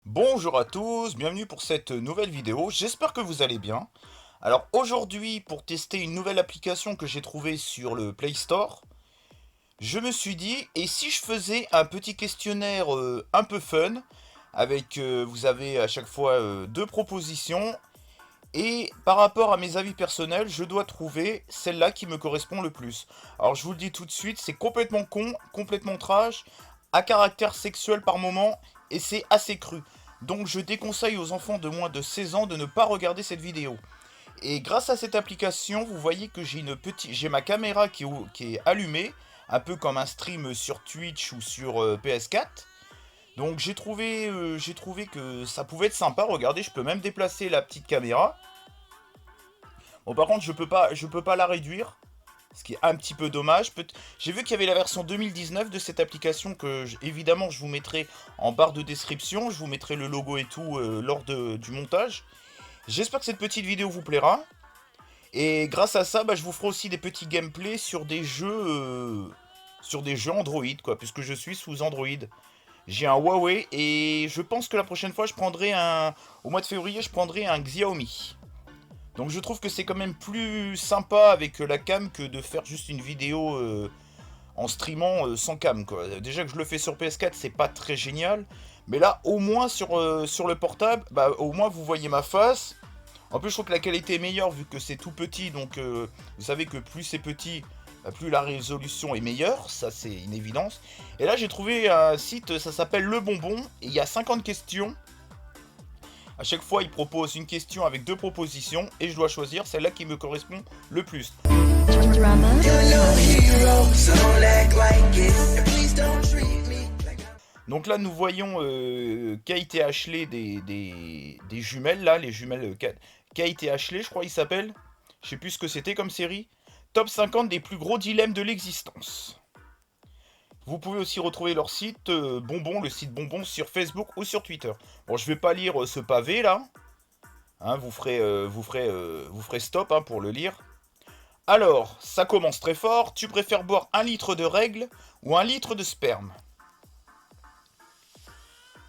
Bonjour à tous, bienvenue pour cette nouvelle vidéo, j'espère que vous allez bien. Alors aujourd'hui, pour tester une nouvelle application que j'ai trouvée sur le Play Store, je me suis dit, et si je faisais un petit questionnaire un peu fun, avec, vous avez à chaque fois deux propositions, et par rapport à mes avis personnels, je dois trouver celle-là qui me correspond le plus. Alors je vous le dis tout de suite, c'est complètement con, complètement trash, à caractère sexuel par moment, et c'est assez cru. Donc je déconseille aux enfants de moins de 16 ans de ne pas regarder cette vidéo. Et grâce à cette application, vous voyez que j'ai ma caméra qui est allumée, un peu comme un stream sur Twitch ou sur PS4. Donc j'ai trouvé que ça pouvait être sympa. Regardez, je peux même déplacer la petite caméra. Bon, par contre, je peux pas la réduire, ce qui est un petit peu dommage. J'ai vu qu'il y avait la version 2019 de cette application évidemment, je vous mettrai en barre de description. Je vous mettrai le logo et tout du montage. J'espère que cette petite vidéo vous plaira. Et grâce à ça, je vous ferai aussi des petits gameplays sur des jeux Android, quoi, puisque je suis sous Android. J'ai un Huawei et je pense que la prochaine fois, au mois de février, je prendrai un Xiaomi. Donc je trouve que c'est quand même plus sympa avec la cam que de faire juste une vidéo en streamant sans cam, quoi. Déjà que je le fais sur PS4, c'est pas très génial. Mais là, au moins sur le portable, au moins vous voyez ma face. En plus, je trouve que la qualité est meilleure vu que c'est tout petit. Donc vous savez que plus c'est petit, plus la résolution est meilleure. Ça, c'est une évidence. Et là, j'ai trouvé un site, ça s'appelle Le Bonbon. Et il y a 50 questions. À chaque fois, il propose une question avec deux propositions et je dois choisir celle-là qui me correspond le plus. Donc là, nous voyons Kate et Ashley des jumelles, là, les jumelles Kate et Ashley, je crois qu'ils s'appellent. Je sais plus ce que c'était comme série. Top 50 des plus gros dilemmes de l'existence. Vous pouvez aussi retrouver leur site Bonbon, le site Bonbon sur Facebook ou sur Twitter. Bon, je vais pas lire ce pavé là. Hein, vous ferez stop pour le lire. Alors, ça commence très fort. Tu préfères boire un litre de règle ou un litre de sperme?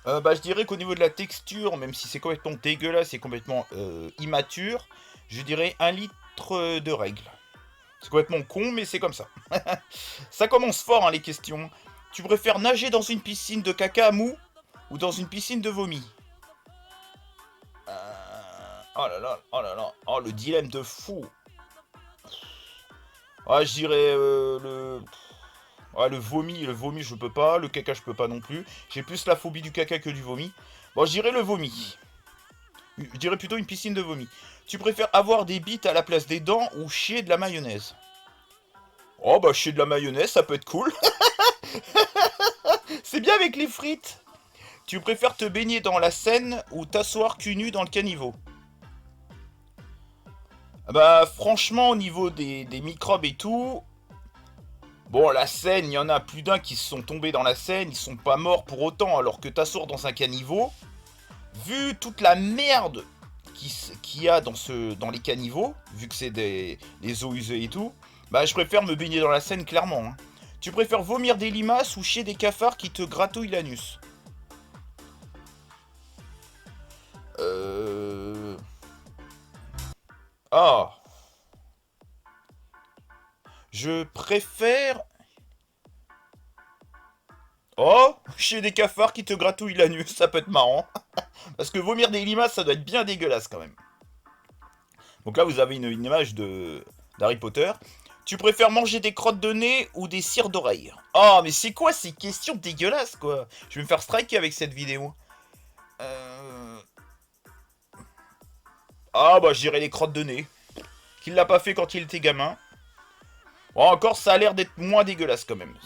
Je dirais qu'au niveau de la texture, même si c'est complètement dégueulasse et complètement immature, je dirais un litre de règle. C'est complètement con, mais c'est comme ça. Ça commence fort, les questions. Tu préfères nager dans une piscine de caca mou ou dans une piscine de vomi? Oh là là, oh là là, oh le dilemme de fou. Ah, je dirais le vomi je peux pas, le caca je peux pas non plus. J'ai plus la phobie du caca que du vomi. Bon, je dirais le vomi. Je dirais plutôt une piscine de vomi. Tu préfères avoir des bites à la place des dents ou chier de la mayonnaise? Oh chier de la mayonnaise, ça peut être cool. C'est bien avec les frites. Tu préfères te baigner dans la Seine ou t'asseoir cul nu dans le caniveau? Franchement, au niveau des microbes et tout, bon, la Seine, il y en a plus d'un qui se sont tombés dans la Seine, ils sont pas morts pour autant, alors que t'asseoir dans un caniveau, vu toute la merde qu'il y a dans les caniveaux, vu que c'est des eaux usées et tout, je préfère me baigner dans la Seine clairement. Hein. Tu préfères vomir des limaces ou chier des cafards qui te gratouillent l'anus? Euh... Ah, je préfère... Oh, chier des cafards qui te gratouillent l'anus, ça peut être marrant. Parce que vomir des limaces, ça doit être bien dégueulasse quand même. Donc là, vous avez une image d'Harry Potter. Tu préfères manger des crottes de nez ou des cires d'oreille? Oh, mais c'est quoi ces questions dégueulasses, quoi? Je vais me faire striker avec cette vidéo. Euh... je dirais les crottes de nez. Qu'il l'a pas fait quand il était gamin. Bon, encore, ça a l'air d'être moins dégueulasse quand même.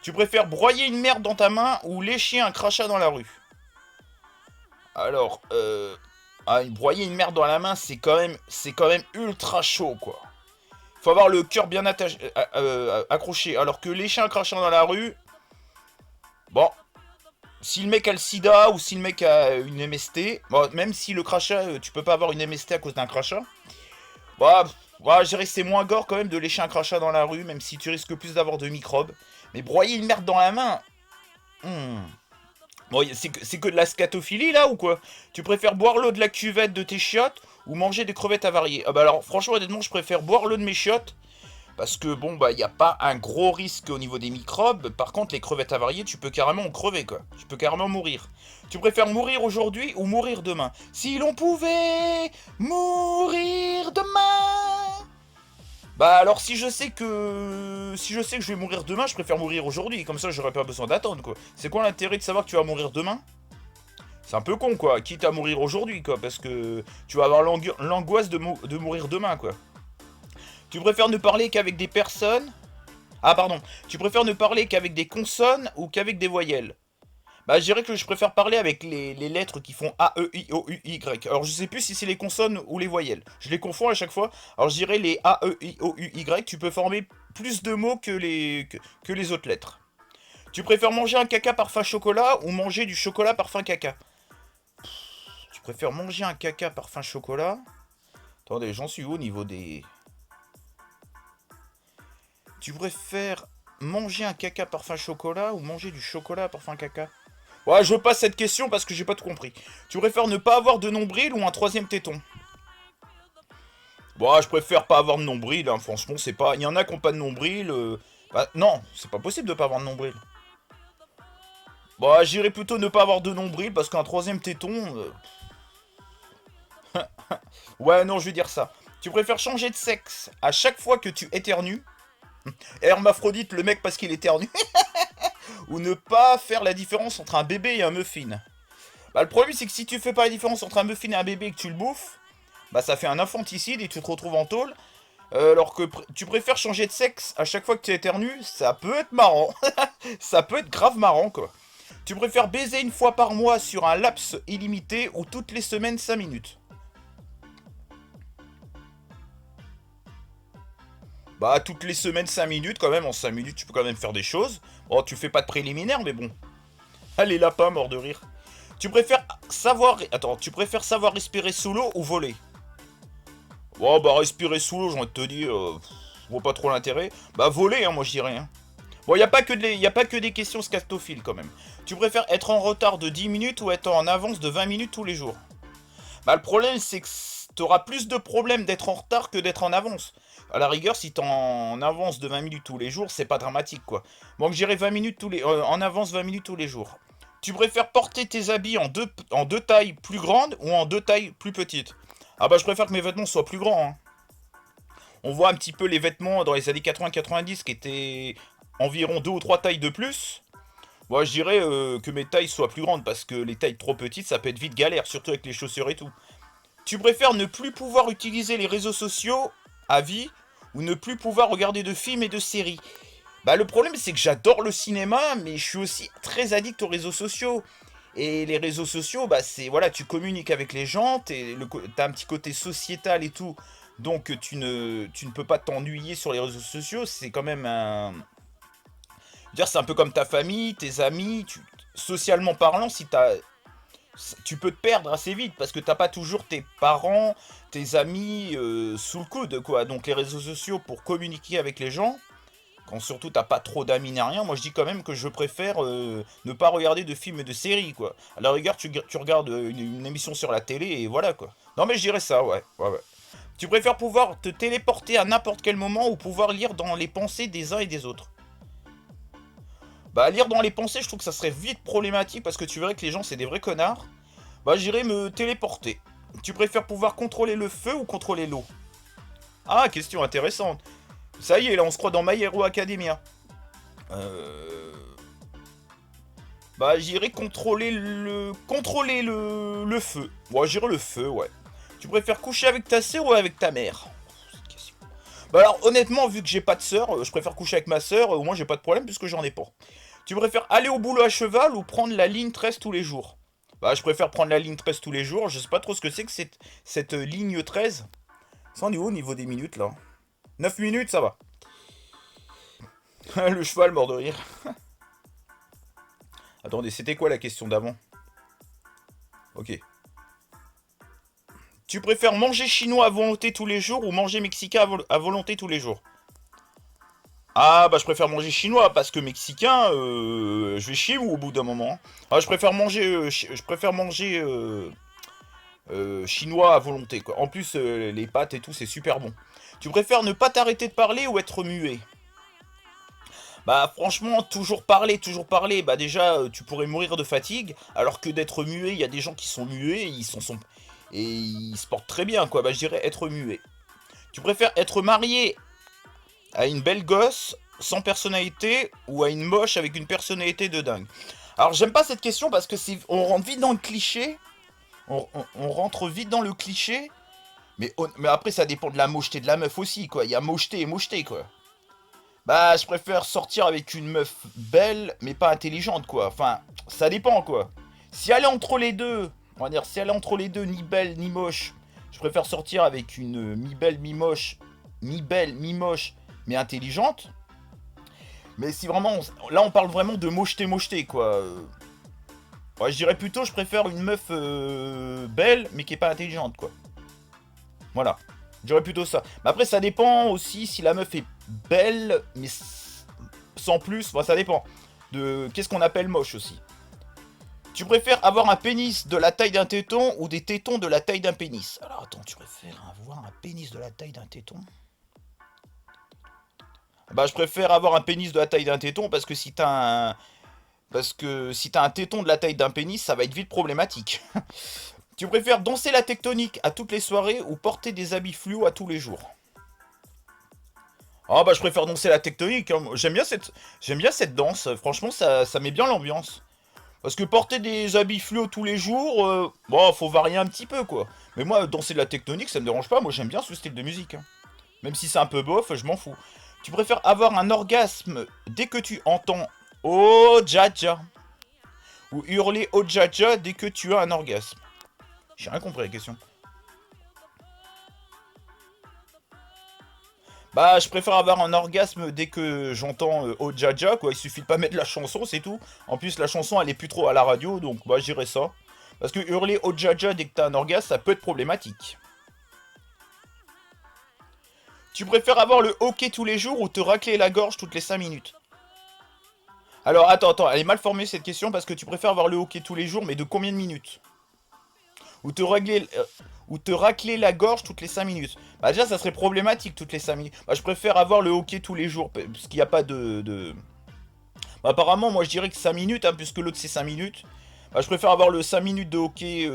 Tu préfères broyer une merde dans ta main ou lécher un crachat dans la rue? Alors, broyer une merde dans la main, c'est quand même ultra chaud, quoi. Faut avoir le cœur bien accroché. Alors que lécher un crachat dans la rue, bon, si le mec a le sida ou si le mec a une MST, bon, même si le crachat, tu peux pas avoir une MST à cause d'un crachat, je dirais que c'est moins gore quand même de lécher un crachat dans la rue, même si tu risques plus d'avoir de microbes. Mais broyer une merde dans la main, hmm. Bon, c'est que de la scatophilie là ou quoi? Tu préfères boire l'eau de la cuvette de tes chiottes ou manger des crevettes avariées? Ah bah alors franchement honnêtement je préfère boire l'eau de mes chiottes parce que bon bah y a pas un gros risque au niveau des microbes. Par contre les crevettes avariées tu peux carrément en crever quoi. Tu peux carrément mourir. Tu préfères mourir aujourd'hui ou mourir demain? Si l'on pouvait mourir demain. Bah alors si je sais que je vais mourir demain, je préfère mourir aujourd'hui, comme ça j'aurais pas besoin d'attendre quoi. C'est quoi l'intérêt de savoir que tu vas mourir demain? C'est un peu con quoi, quitte à mourir aujourd'hui quoi, parce que tu vas avoir l'angoisse de mourir demain quoi. Tu préfères ne parler qu'avec des personnes. Ah pardon, tu préfères ne parler qu'avec des consonnes ou qu'avec des voyelles? Bah je dirais que je préfère parler avec les lettres qui font A, E, I, O, U, Y. Alors je sais plus si c'est les consonnes ou les voyelles. Je les confonds à chaque fois. Alors je dirais les A, E, I, O, U, Y. Tu peux former plus de mots que les autres lettres. Tu préfères manger un caca parfum chocolat ou manger du chocolat parfum caca? Tu préfères manger un caca parfum chocolat? Attendez, j'en suis où au niveau des... Tu préfères manger un caca parfum chocolat ou manger du chocolat parfum caca? Ouais, je passe cette question parce que j'ai pas tout compris. Tu préfères ne pas avoir de nombril ou un troisième téton? Bon, je préfère pas avoir de nombril, hein, franchement, c'est pas... Il y en a qui ont pas de nombril. Bah, non, c'est pas possible de pas avoir de nombril. Bon, j'irais plutôt ne pas avoir de nombril parce qu'un troisième téton... Ouais, non, je vais dire ça. Tu préfères changer de sexe à chaque fois que tu éternues? Hermaphrodite, le mec parce qu'il éternue. Ou ne pas faire la différence entre un bébé et un muffin? Bah, le problème, c'est que si tu fais pas la différence entre un muffin et un bébé et que tu le bouffes, bah ça fait un infanticide et tu te retrouves en tôle. Alors que tu préfères changer de sexe à chaque fois que tu éternues, ça peut être marrant. Ça peut être grave marrant, quoi. Tu préfères baiser une fois par mois sur un laps illimité ou toutes les semaines 5 minutes? Bah, toutes les semaines 5 minutes, quand même. En 5 minutes, tu peux quand même faire des choses. Bon, tu fais pas de préliminaire, mais bon. Allez, lapin, mort de rire. Tu préfères savoir respirer sous l'eau ou voler? Oh, bah, respirer sous l'eau, j'ai envie de te dire, je vois pas trop l'intérêt. Bah, voler, hein, moi, je dirais, hein. Bon, y a pas que des questions scatophiles, quand même. Tu préfères être en retard de 10 minutes ou être en avance de 20 minutes tous les jours? Bah, le problème, c'est que t'auras plus de problèmes d'être en retard que d'être en avance. À la rigueur, si t'es en avance de 20 minutes tous les jours, c'est pas dramatique, quoi. Donc, j'irai 20 minutes en avance 20 minutes tous les jours. Tu préfères porter tes habits en deux tailles plus grandes ou en deux tailles plus petites? Ah bah, je préfère que mes vêtements soient plus grands, hein. On voit un petit peu les vêtements dans les années 80-90 qui étaient environ deux ou trois tailles de plus. Moi, je dirais que mes tailles soient plus grandes parce que les tailles trop petites, ça peut être vite galère, surtout avec les chaussures et tout. Tu préfères ne plus pouvoir utiliser les réseaux sociaux à vie ou ne plus pouvoir regarder de films et de séries? Bah, le problème, c'est que j'adore le cinéma, mais je suis aussi très addict aux réseaux sociaux. Et les réseaux sociaux, bah, c'est, voilà, tu communiques avec les gens, t'as un petit côté sociétal et tout. Donc, tu ne peux pas t'ennuyer sur les réseaux sociaux. C'est quand même un. Je veux dire, c'est un peu comme ta famille, tes amis. Socialement parlant, tu peux te perdre assez vite parce que t'as pas toujours tes parents, tes amis sous le coude, quoi. Donc, les réseaux sociaux pour communiquer avec les gens. Quand surtout t'as pas trop d'amis ni rien, moi je dis quand même que je préfère ne pas regarder de films et de séries, quoi. À la rigueur, tu regardes une émission sur la télé et voilà, quoi. Non, mais je dirais ça, ouais, ouais, ouais. Tu préfères pouvoir te téléporter à n'importe quel moment ou pouvoir lire dans les pensées des uns et des autres? Bah, lire dans les pensées, je trouve que ça serait vite problématique parce que tu verrais que les gens, c'est des vrais connards. Bah, j'irais me téléporter. Tu préfères pouvoir contrôler le feu ou contrôler l'eau? Ah, question intéressante. Ça y est, là, on se croit dans My Hero Academia. Euh... Bah, j'irai contrôler le feu. Moi, j'irai le feu, ouais. Tu préfères coucher avec ta sœur ou avec ta mère? Cette question. Bah alors, honnêtement, vu que j'ai pas de sœur, je préfère coucher avec ma sœur. Au moins, j'ai pas de problème puisque j'en ai pas. Tu préfères aller au boulot à cheval ou prendre la ligne 13 tous les jours? Bah, je préfère prendre la ligne 13 tous les jours. Je sais pas trop ce que c'est que cette ligne 13. Ça en est où au niveau des minutes, là? 9 minutes, ça va. Le cheval mort de rire. Attendez, c'était quoi la question d'avant? Ok. Tu préfères manger chinois à volonté tous les jours ou manger mexicain à volonté tous les jours? Ah bah je préfère manger chinois parce que mexicain, je vais chier ou au bout d'un moment. Ah je préfère manger chinois à volonté quoi. En plus les pâtes et tout c'est super bon. Tu préfères ne pas t'arrêter de parler ou être muet? Bah franchement toujours parler. Bah déjà tu pourrais mourir de fatigue alors que d'être muet, il y a des gens qui sont muets et et ils se portent très bien quoi. Bah je dirais être muet. Tu préfères être marié à une belle gosse sans personnalité ou à une moche avec une personnalité de dingue? Alors j'aime pas cette question parce que on rentre vite dans le cliché. On rentre vite dans le cliché. Mais après ça dépend de la mocheté de la meuf aussi quoi. Il y a mocheté et mocheté quoi. Bah je préfère sortir avec une meuf belle mais pas intelligente quoi. Enfin ça dépend quoi. Si elle est entre les deux, on va dire si elle est entre les deux ni belle ni moche, je préfère sortir avec une mi-belle mi-moche, mi-belle mi-moche mais intelligente. Mais si vraiment, là on parle vraiment de mocheté quoi. Ouais, je dirais plutôt je préfère une meuf belle mais qui est pas intelligente quoi. Voilà. Je dirais plutôt ça. Mais après ça dépend aussi si la meuf est belle mais sans plus. Enfin ça dépend de qu'est-ce qu'on appelle moche aussi. Tu préfères avoir un pénis de la taille d'un téton ou des tétons de la taille d'un pénis? Alors attends, tu préfères avoir un pénis de la taille d'un téton? Bah je préfère avoir un pénis de la taille d'un téton parce que si t'as un téton de la taille d'un pénis, ça va être vite problématique. Tu préfères danser la tectonique à toutes les soirées ou porter des habits fluo à tous les jours? Ah bah je préfère danser la tectonique, hein. J'aime bien cette danse. Franchement, ça met bien l'ambiance. Parce que porter des habits fluo tous les jours, bon, faut varier un petit peu quoi. Mais moi, danser de la tectonique, ça me dérange pas. Moi, j'aime bien ce style de musique, hein. Même si c'est un peu bof, je m'en fous. Tu préfères avoir un orgasme dès que tu entends Oh Jaja ou hurler Oh Jaja dès que tu as un orgasme? J'ai rien compris à la question. Bah, je préfère avoir un orgasme dès que j'entends Oh Jaja, quoi. Il suffit de pas mettre la chanson, c'est tout. En plus, la chanson, elle est plus trop à la radio, donc bah, j'irai ça. Parce que hurler Oh Jaja dès que t'as un orgasme, ça peut être problématique. Tu préfères avoir le hockey tous les jours ou te racler la gorge toutes les 5 minutes? Alors, attends, elle est mal formée cette question parce que tu préfères avoir le hockey tous les jours, mais de combien de minutes? Ou te racler la gorge toutes les 5 minutes. Bah déjà ça serait problématique toutes les 5 minutes. Bah je préfère avoir le hockey tous les jours, parce qu'il n'y a pas Bah, apparemment moi je dirais que 5 minutes, hein, puisque l'autre c'est 5 minutes. Bah je préfère avoir le 5 minutes de hockey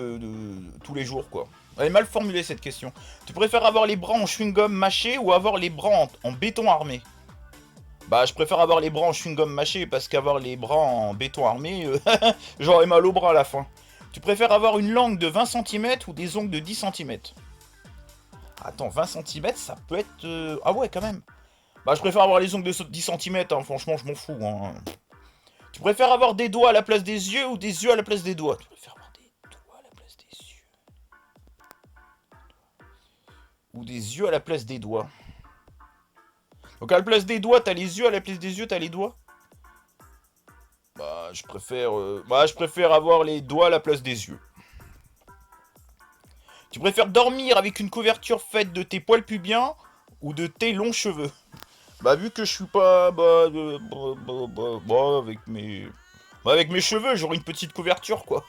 tous les jours quoi. Elle est mal formulée cette question. Tu préfères avoir les bras en chewing-gum mâché ou avoir les bras en béton armé? Bah je préfère avoir les bras en chewing-gum mâché parce qu'avoir les bras en béton armé, j'aurais mal au bras à la fin. Tu préfères avoir une langue de 20 centimètres ou des ongles de 10 centimètres? Attends, 20 centimètres, ça peut être... Ah ouais, quand même. Bah, je préfère avoir les ongles de 10 centimètres, hein. Franchement, je m'en fous, hein. Tu préfères avoir des doigts à la place des yeux ou des yeux à la place des doigts? Tu préfères avoir des doigts à la place des yeux ou des yeux à la place des doigts? Donc, à la place des doigts, t'as les yeux, à la place des yeux, t'as les doigts? Bah, je préfère avoir les doigts à la place des yeux. Tu préfères dormir avec une couverture faite de tes poils pubiens ou de tes longs cheveux? Bah vu que je suis pas avec mes cheveux, j'aurai une petite couverture quoi.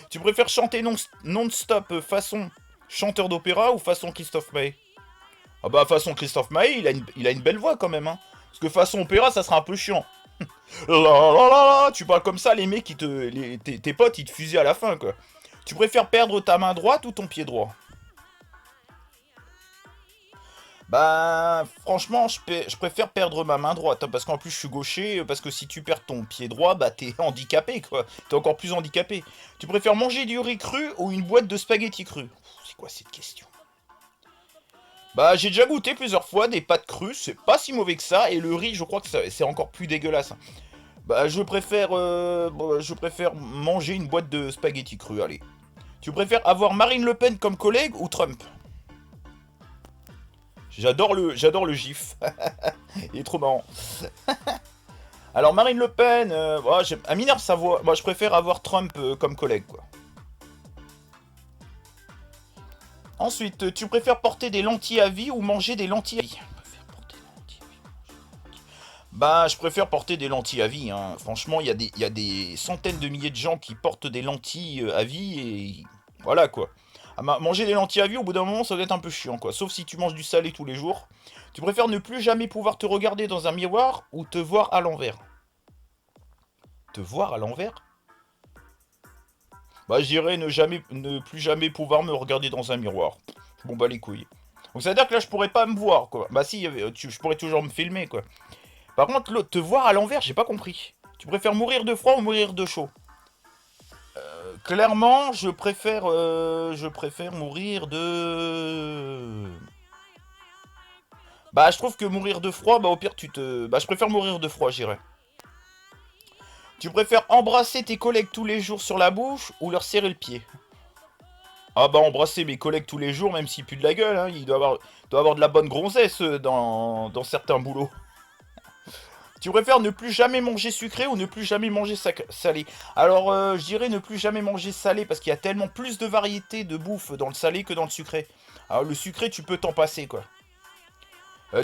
Tu préfères chanter non-stop façon chanteur d'opéra ou façon Christophe Maé? Ah bah façon Christophe Maé, il a une belle voix quand même hein. Parce que façon opéra, ça sera un peu chiant. La la la la, tu parles comme ça, les mecs tes potes ils te fusillent à la fin quoi. Tu préfères perdre ta main droite ou ton pied droit? Bah, franchement, je préfère perdre ma main droite, hein, parce qu'en plus je suis gaucher, parce que si tu perds ton pied droit, bah t'es handicapé, quoi. T'es encore plus handicapé. Tu préfères manger du riz cru ou une boîte de spaghettis crus? C'est quoi cette question? Bah, j'ai déjà goûté plusieurs fois des pâtes crues, c'est pas si mauvais que ça, et le riz, je crois que c'est encore plus dégueulasse, hein. Bah, je préfère manger une boîte de spaghettis crus, allez. Tu préfères avoir Marine Le Pen comme collègue ou Trump? J'adore le gif. Il est trop marrant. Alors Marine Le Pen, elle m'énerve sa voix. Moi je préfère avoir Trump comme collègue quoi. Ensuite, tu préfères porter des lentilles à vie ou manger des lentilles à vie? Je préfère porter des lentilles à vie. Bah, je préfère porter des lentilles à vie, hein. Franchement, il y a des centaines de milliers de gens qui portent des lentilles à vie et voilà quoi. Manger des lentilles à vie, au bout d'un moment, ça doit être un peu chiant quoi. Sauf si tu manges du salé tous les jours. Tu préfères ne plus jamais pouvoir te regarder dans un miroir ou te voir à l'envers? Te voir à l'envers? Bah, je dirais ne plus jamais pouvoir me regarder dans un miroir. Je m'en bats les couilles. Donc ça veut dire que là, je pourrais pas me voir quoi. Bah si, je pourrais toujours me filmer quoi. Par contre, te voir à l'envers, j'ai pas compris. Tu préfères mourir de froid ou mourir de chaud? Clairement, je préfère mourir de. Bah, je trouve que mourir de froid, bah au pire bah, je préfère mourir de froid, j'irais. Tu préfères embrasser tes collègues tous les jours sur la bouche ou leur serrer le pied? Ah bah embrasser mes collègues tous les jours, même s'ils puent de la gueule, hein, doit avoir de la bonne gonzesse dans certains boulots. Tu préfères ne plus jamais manger sucré ou ne plus jamais manger salé? Alors, je dirais ne plus jamais manger salé parce qu'il y a tellement plus de variétés de bouffe dans le salé que dans le sucré. Alors, le sucré, tu peux t'en passer, quoi.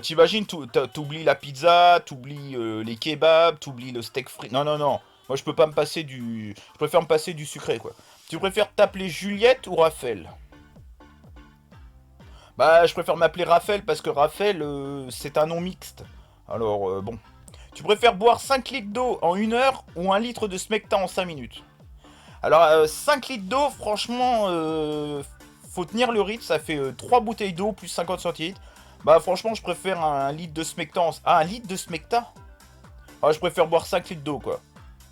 T'imagines, t'oublies la pizza, t'oublies les kebabs, t'oublies le steak frit. Non, non, non. Moi, je peux pas me passer du. Je préfère me passer du sucré, quoi. Tu préfères t'appeler Juliette ou Raphaël? Bah, je préfère m'appeler Raphaël parce que Raphaël, c'est un nom mixte. Alors, bon. Tu préfères boire 5 litres d'eau en 1 heure ou 1 litre de smecta en 5 minutes? Alors, 5 litres d'eau, franchement, faut tenir le rythme. Ça fait 3 bouteilles d'eau plus 50 centilitres. Bah, franchement, je préfère 1 litre de smecta. Ah, 1 litre de smecta? Ah, je préfère boire 5 litres d'eau, quoi.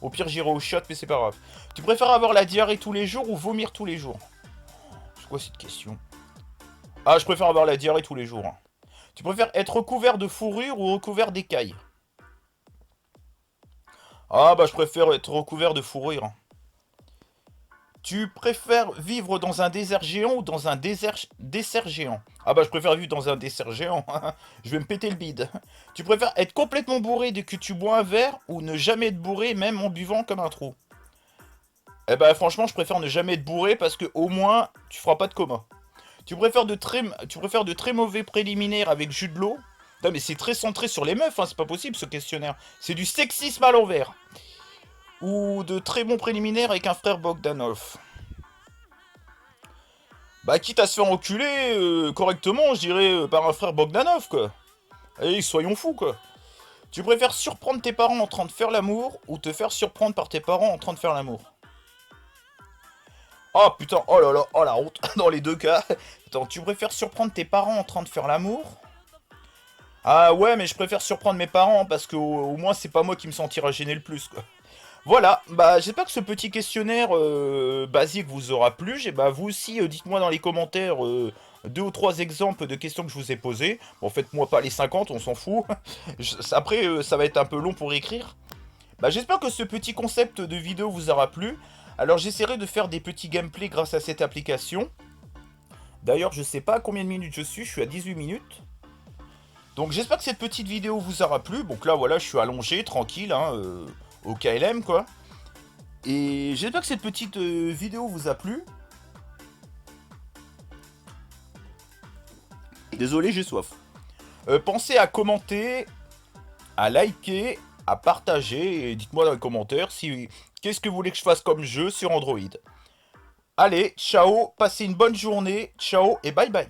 Au pire, j'irai au shot, mais c'est pas grave. Tu préfères avoir la diarrhée tous les jours ou vomir tous les jours? C'est quoi cette question? Ah, je préfère avoir la diarrhée tous les jours, hein. Tu préfères être recouvert de fourrure ou recouvert d'écailles? Ah, bah, je préfère être recouvert de fourrure, hein. Tu préfères vivre dans un désert géant ou dans un dessert géant? Ah bah je préfère vivre dans un dessert géant. Je vais me péter le bide. Tu préfères être complètement bourré dès que tu bois un verre ou ne jamais être bourré même en buvant comme un trou? Eh bah franchement je préfère ne jamais être bourré parce que au moins tu feras pas de coma. Tu préfères de très mauvais préliminaires avec jus de l'eau? Putain mais c'est très centré sur les meufs, hein, c'est pas possible ce questionnaire. C'est du sexisme à l'envers. Ou de très bons préliminaires avec un frère Bogdanov? Bah, quitte à se faire enculer correctement, je dirais, par un frère Bogdanov, quoi. Allez, soyons fous, quoi. Tu préfères surprendre tes parents en train de faire l'amour ou te faire surprendre par tes parents en train de faire l'amour? Oh putain, oh là là, oh la honte, dans les deux cas. Attends, tu préfères surprendre tes parents en train de faire l'amour? Ah ouais, mais je préfère surprendre mes parents parce qu'au moins c'est pas moi qui me sentira gêné le plus, quoi. Voilà, bah j'espère que ce petit questionnaire basique vous aura plu. Et bah vous aussi, dites-moi dans les commentaires 2 ou 3 exemples de questions que je vous ai posées. Bon, faites-moi pas les 50, on s'en fout. Après, ça va être un peu long pour écrire. Bah j'espère que ce petit concept de vidéo vous aura plu. Alors j'essaierai de faire des petits gameplays grâce à cette application. D'ailleurs, je sais pas à combien de minutes je suis à 18 minutes. Donc j'espère que cette petite vidéo vous aura plu. Donc là, voilà, je suis allongé, tranquille, hein, au KLM, quoi. Et j'espère que cette petite vidéo vous a plu. Désolé, j'ai soif. Pensez à commenter, à liker, à partager. Et dites-moi dans les commentaires si qu'est-ce que vous voulez que je fasse comme jeu sur Android. Allez, ciao, passez une bonne journée. Ciao et bye bye.